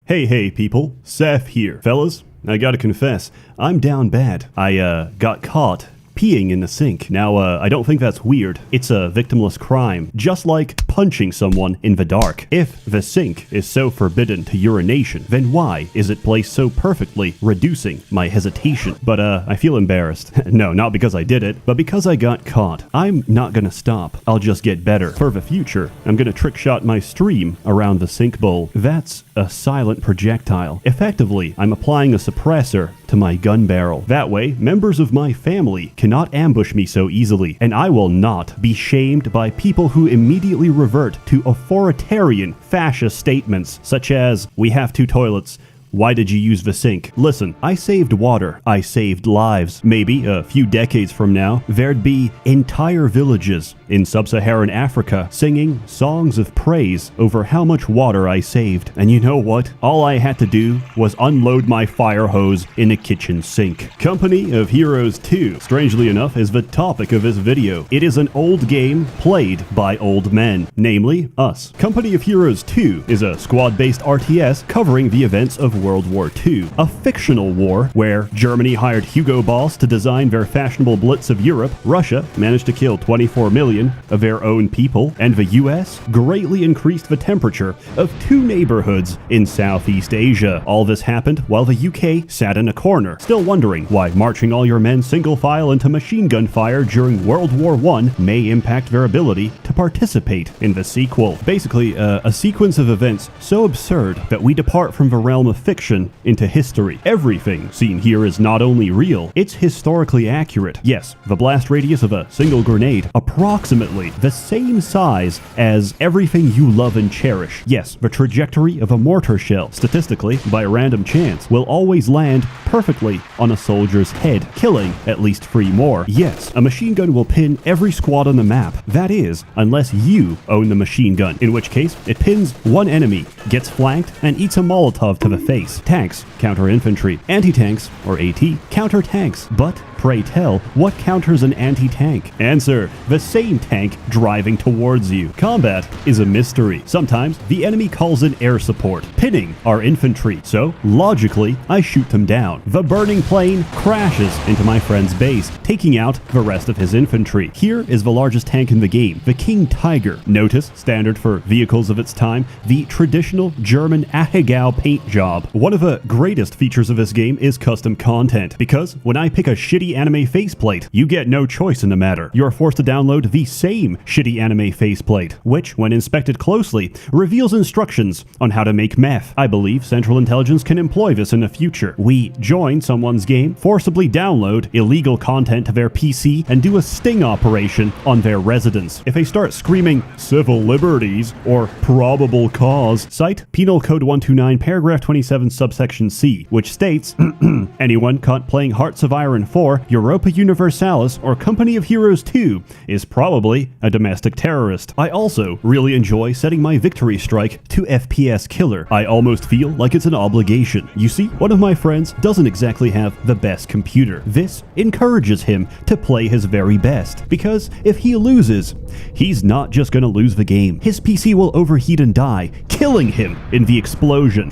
Hey people, Seth here. Fellas, I gotta confess, I'm down bad. I got caught peeing in the sink. Now, I don't think that's weird. It's a victimless crime, just like punching someone in the dark. If the sink is so forbidden to urination, then why is it placed so perfectly, reducing my hesitation? But, I feel embarrassed. No, not because I did it, but because I got caught. I'm not gonna stop. I'll just get better. For the future, I'm gonna trick shot my stream around the sink bowl. That's a silent projectile. Effectively, I'm applying a suppressor to my gun barrel. That way, members of my family cannot ambush me so easily, and I will not be shamed by people who immediately revert to authoritarian fascist statements such as, "We have two toilets. Why did you use the sink?" Listen, I saved water. I saved lives. Maybe a few decades from now, there'd be entire villages in sub-Saharan Africa singing songs of praise over how much water I saved. And you know what? All I had to do was unload my fire hose in a kitchen sink. Company of Heroes 2, strangely enough, is the topic of this video. It is an old game played by old men, namely us. Company of Heroes 2 is a squad-based RTS covering the events of World War II, a fictional war where Germany hired Hugo Boss to design their fashionable blitz of Europe, Russia managed to kill 24 million of their own people, and the US greatly increased the temperature of two neighborhoods in Southeast Asia. All this happened while the UK sat in a corner, still wondering why marching all your men single file into machine gun fire during World War I may impact their ability to participate in the sequel. Basically, a sequence of events so absurd that we depart from the realm of fiction into history. Everything seen here is not only real, it's historically accurate. Yes, the blast radius of a single grenade, approximately the same size as everything you love and cherish. Yes, the trajectory of a mortar shell, statistically, by a random chance, will always land perfectly on a soldier's head, killing at least 3 more. Yes, a machine gun will pin every squad on the map. That is, unless you own the machine gun, in which case it pins one enemy, gets flanked, and eats a Molotov to the face. Tanks counter infantry. Anti-tanks, or AT, counter tanks. But, pray tell, what counters an anti-tank? Answer, the same tank driving towards you. Combat is a mystery. Sometimes, the enemy calls in air support, pinning our infantry, so, logically, I shoot them down. The burning plane crashes into my friend's base, taking out the rest of his infantry. Here is the largest tank in the game, the King Tiger. Notice, standard for vehicles of its time, the traditional German Ahegao paint job. One of the greatest features of this game is custom content, because when I pick a shitty anime faceplate, you get no choice in the matter. You're forced to download the same shitty anime faceplate, which, when inspected closely, reveals instructions on how to make meth. I believe Central Intelligence can employ this in the future. We join someone's game, forcibly download illegal content to their PC, and do a sting operation on their residence. If they start screaming civil liberties or probable cause, cite Penal Code 129 paragraph 27 subsection C, which states, anyone caught playing Hearts of Iron 4, Europa Universalis, or Company of Heroes 2 is probably a domestic terrorist. I also really enjoy setting my victory strike to FPS killer. I almost feel like it's an obligation. You see, one of my friends doesn't exactly have the best computer. This encourages him to play his very best, because if he loses, he's not just gonna lose the game. His PC will overheat and die, killing him in the explosion.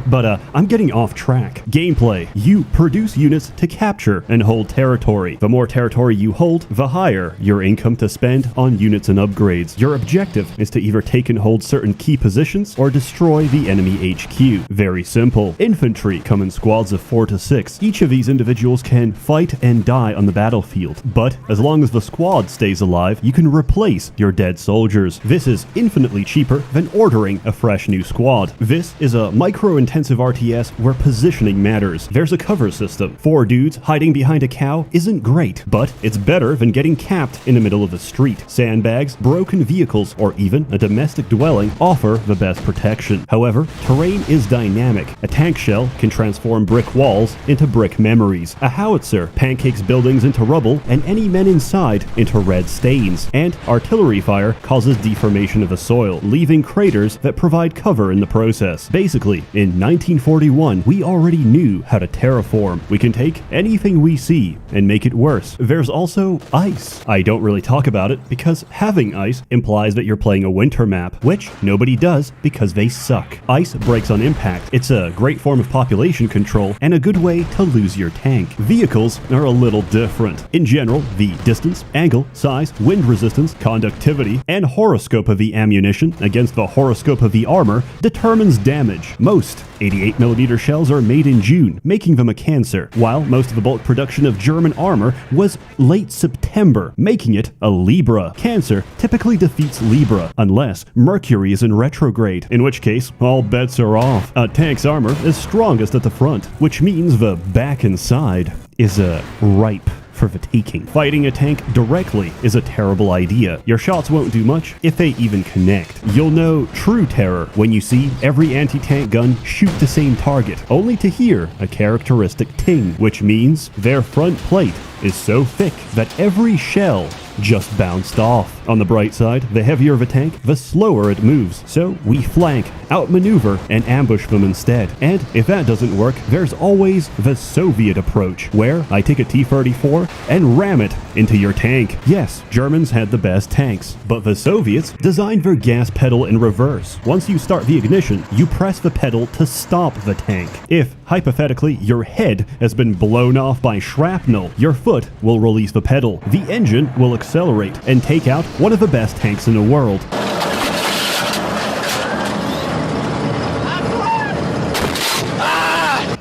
But I'm getting off track. Gameplay. You produce units to capture and hold territory. The more territory you hold, the higher your income to spend on units and upgrades. Your objective is to either take and hold certain key positions or destroy the enemy HQ. Very simple. Infantry come in squads of 4 to 6. Each of these individuals can fight and die on the battlefield, but as long as the squad stays alive, you can replace your dead soldiers. This is infinitely cheaper than ordering a fresh new squad. This is a micro-intensive RTS where positioning matters. There's a cover system. 4 dudes hiding behind a cow isn't great, but it's better than getting capped in the middle of the street. Sandbags, broken vehicles, or even a domestic dwelling offer the best protection. However, terrain is dynamic. A tank shell can transform brick walls into brick memories. A howitzer pancakes buildings into rubble and any men inside into red stains. And artillery fire causes deformation of the soil, leaving craters that provide cover in the process. Basically, in 1941, we already knew how to terraform. We can take anything we sea and make it worse. There's also ice. I don't really talk about it because having ice implies that you're playing a winter map, which nobody does because they suck. Ice breaks on impact. It's a great form of population control and a good way to lose your tank. Vehicles are a little different. In general, the distance, angle, size, wind resistance, conductivity, and horoscope of the ammunition against the horoscope of the armor determines damage. Most 88mm shells are made in June, making them a Cancer, while most of the bulk production of German armor was late September, making it a Libra. Cancer typically defeats Libra, unless Mercury is in retrograde, in which case all bets are off. A tank's armor is strongest at the front, which means the back and side is ripe for the taking. Fighting a tank directly is a terrible idea. Your shots won't do much if they even connect. You'll know true terror when you see every anti-tank gun shoot the same target, only to hear a characteristic ting, which means their front plate is so thick that every shell just bounced off. On the bright side, the heavier the tank, the slower it moves. So we flank, outmaneuver, and ambush them instead. And if that doesn't work, there's always the Soviet approach, where I take a T-34 and ram it into your tank. Yes, Germans had the best tanks, but the Soviets designed their gas pedal in reverse. Once you start the ignition, you press the pedal to stop the tank. If, hypothetically, your head has been blown off by shrapnel, your foot will release the pedal. The engine will accelerate and take out one of the best tanks in the world.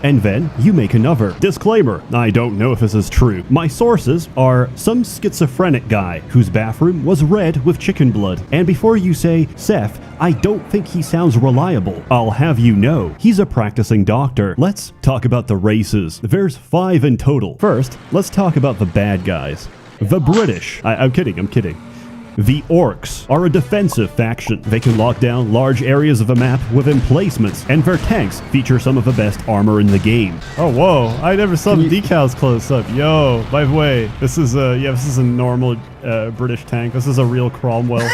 And then you make another. Disclaimer, I don't know if this is true. My sources are some schizophrenic guy whose bathroom was red with chicken blood. And before you say, Seth, I don't think he sounds reliable, I'll have you know, he's a practicing doctor. Let's talk about the races. There's 5 in total. First, let's talk about the bad guys. The British. I'm kidding. The Orcs are a defensive faction. They can lock down large areas of the map with emplacements, and their tanks feature some of the best armor in the game. Oh, whoa. I never saw the decals close up. Yo, by the way, this is a normal British tank. This is a real Cromwell.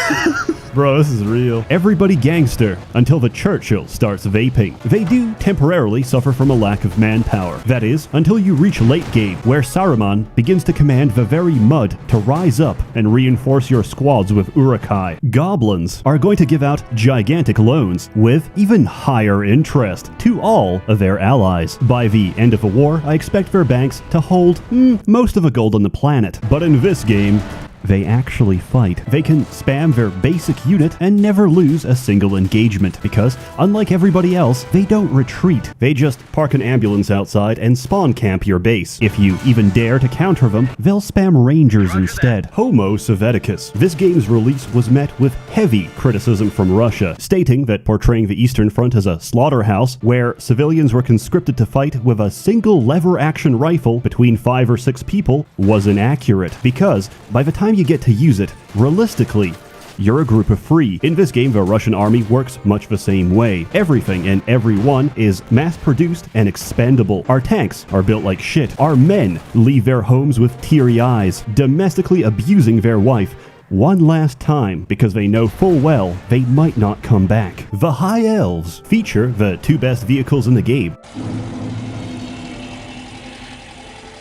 Bro, this is real. Everybody gangster until the Churchill starts vaping. They do temporarily suffer from a lack of manpower. That is, until you reach late game, where Saruman begins to command the very mud to rise up and reinforce your squads with Urukai. Goblins are going to give out gigantic loans with even higher interest to all of their allies. By the end of the war, I expect their banks to hold most of the gold on the planet. But in this game, they actually fight. They can spam their basic unit and never lose a single engagement because, unlike everybody else, they don't retreat. They just park an ambulance outside and spawn camp your base. If you even dare to counter them, they'll spam rangers instead. Homo Sovieticus. This game's release was met with heavy criticism from Russia, stating that portraying the Eastern Front as a slaughterhouse where civilians were conscripted to fight with a single lever-action rifle between 5 or 6 people was inaccurate, because by the time you get to use it, realistically, you're a group of 3. In this game, the Russian army works much the same way. Everything and everyone is mass-produced and expendable. Our tanks are built like shit. Our men leave their homes with teary eyes, domestically abusing their wife one last time because they know full well they might not come back. The High Elves feature the 2 best vehicles in the game.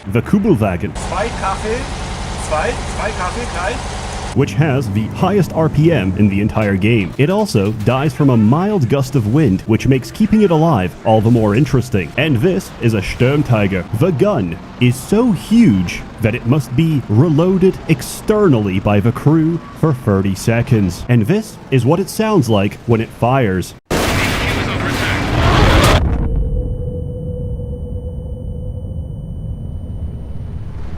The Kubelwagen, which has the highest RPM in the entire game. It also dies from a mild gust of wind, which makes keeping it alive all the more interesting. And this is a Sturmtiger. The gun is so huge that it must be reloaded externally by the crew for 30 seconds. And this is what it sounds like when it fires.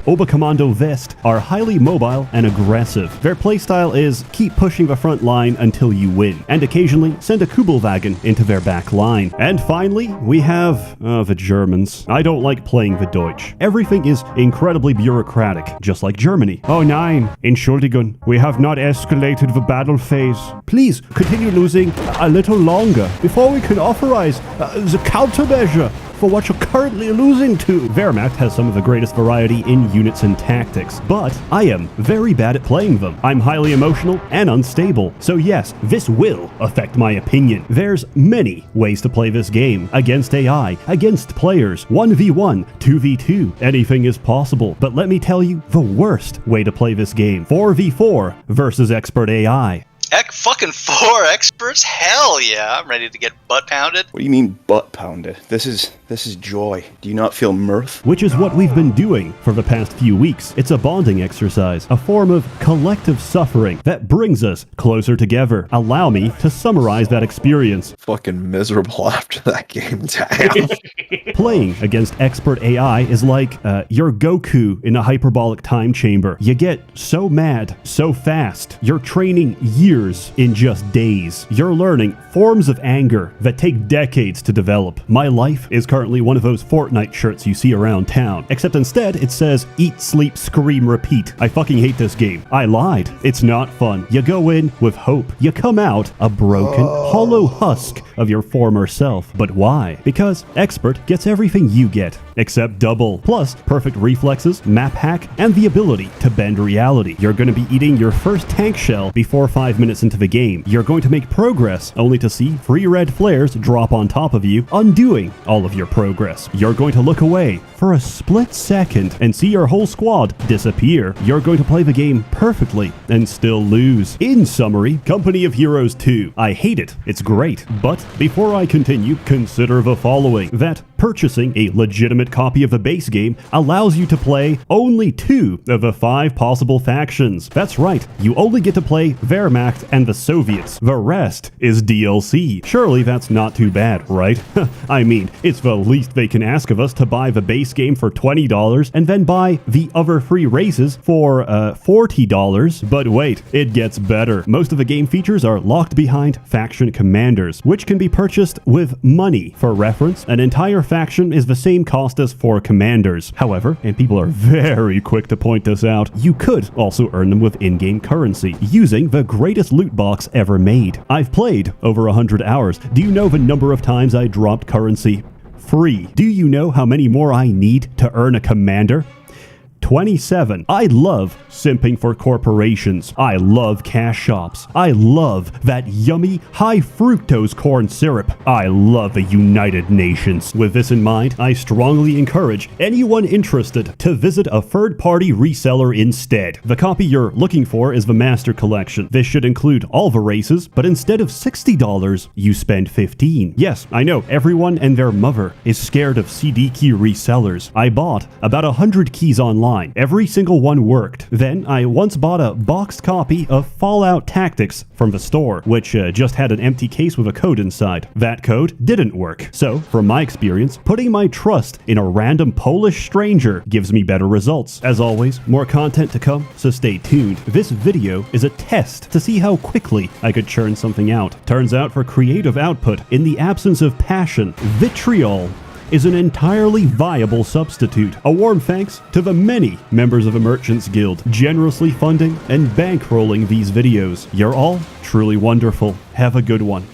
Oberkommando West are highly mobile and aggressive. Their playstyle is keep pushing the front line until you win, and occasionally send a Kubelwagen into their back line. And finally, we have the Germans. I don't like playing the Deutsch. Everything is incredibly bureaucratic, just like Germany. Oh nein, Entschuldigung, we have not escalated the battle phase. Please continue losing a little longer before we can authorize the countermeasure. for what you're currently losing to. Wehrmacht has some of the greatest variety in units and tactics, but I am very bad at playing them. I'm highly emotional and unstable, so yes, this will affect my opinion. There's many ways to play this game. Against AI, against players, 1v1, 2v2, anything is possible. But let me tell you the worst way to play this game. 4v4 versus expert AI. Heck, fucking 4 experts? Hell yeah, I'm ready to get butt pounded. What do you mean butt pounded? This is joy. Do you not feel mirth? Which is what we've been doing for the past few weeks. It's a bonding exercise, a form of collective suffering that brings us closer together. Allow me to summarize that experience. Fucking miserable after that game, damn. Playing against expert AI is like you're Goku in a hyperbolic time chamber. You get so mad, so fast. You're training years in just days. You're learning forms of anger that take decades to develop. My life is currently one of those Fortnite shirts you see around town, except instead it says eat, sleep, scream, repeat. I fucking hate this game. I lied. It's not fun. You go in with hope. You come out a broken, hollow husk of your former self. But why? Because Expert gets everything you get, except double. Plus, perfect reflexes, map hack, and the ability to bend reality. You're going to be eating your first tank shell before 5 minutes into the game. You're going to make progress, only to see free red flares drop on top of you, undoing all of your progress. You're going to look away for a split second and see your whole squad disappear. You're going to play the game perfectly and still lose. In summary, Company of Heroes 2. I hate it. It's great. But before I continue, consider the following. That purchasing a legitimate copy of the base game allows you to play only 2 of the 5 possible factions. That's right, you only get to play Wehrmacht and the Soviets. The rest is DLC. Surely that's not too bad, right? I mean, it's the least they can ask of us to buy the base game for $20 and then buy the other free races for $40. But wait, it gets better. Most of the game features are locked behind faction commanders, which can be purchased with money. For reference, an entire faction is the same cost as 4 commanders. However, and people are very quick to point this out, you could also earn them with in-game currency using the greatest loot box ever made. I've played over 100 hours. Do you know the number of times I dropped currency free? Do you know how many more I need to earn a commander? 27. I love simping for corporations. I love cash shops. I love that yummy high fructose corn syrup. I love the United Nations. With this in mind, I strongly encourage anyone interested to visit a third-party reseller instead. The copy you're looking for is the Master Collection. This should include all the races, but instead of $60, you spend $15. Yes, I know, everyone and their mother is scared of CD key resellers. I bought about 100 keys online. Every single one worked. Then I once bought a boxed copy of Fallout Tactics from the store, which just had an empty case with a code inside. That code didn't work. So, from my experience, putting my trust in a random Polish stranger gives me better results. As always, more content to come, so stay tuned. This video is a test to see how quickly I could churn something out. Turns out for creative output, in the absence of passion, vitriol is an entirely viable substitute. A warm thanks to the many members of the Merchants Guild generously funding and bankrolling these videos. You're all truly wonderful. Have a good one.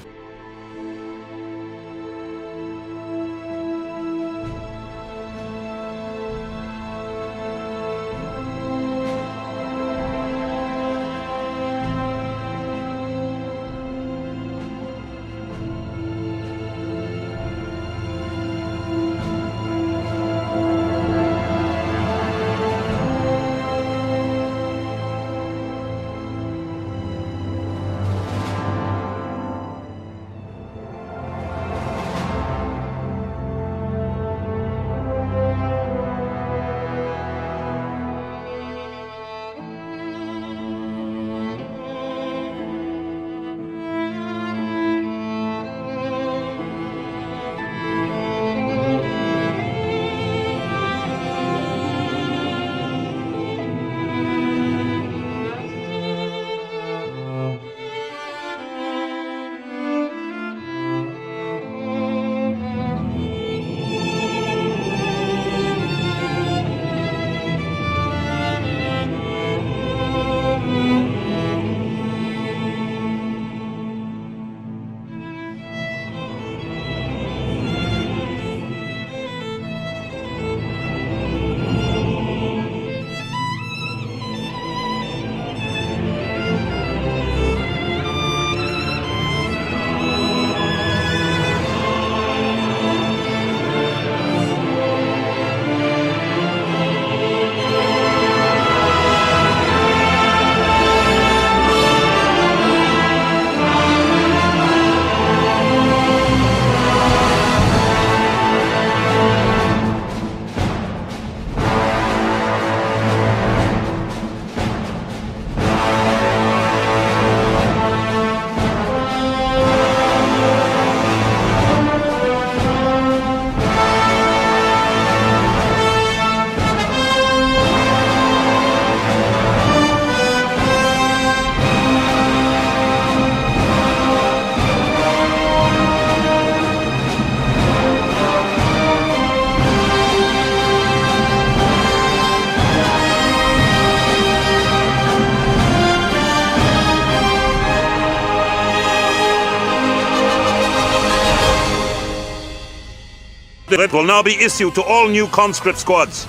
It will now be issued to all new conscript squads.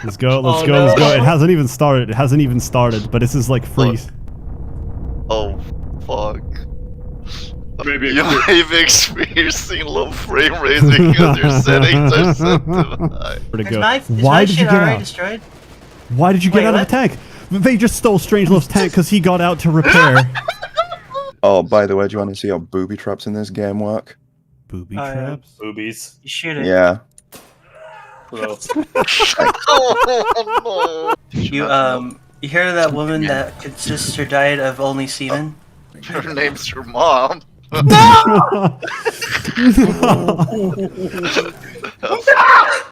Let's go. Let's go. Let's go. It hasn't even started. It hasn't even started. But this is like freeze. Oh, fuck. Maybe You might be experiencing low frame rates because your settings are set to high. Where'd it Is go? my Why did you shit get already out? destroyed? Why did you get Wait, out of what? the tank? They just stole Strangelove's tank because he got out to repair. Oh, by the way, do you want to see how booby traps in this game work? Booby Oh, yeah. traps. boobies. You shoot it. Yeah. Gross. Oh, You heard of that woman that consists her diet of only semen? no. Her name's your mom.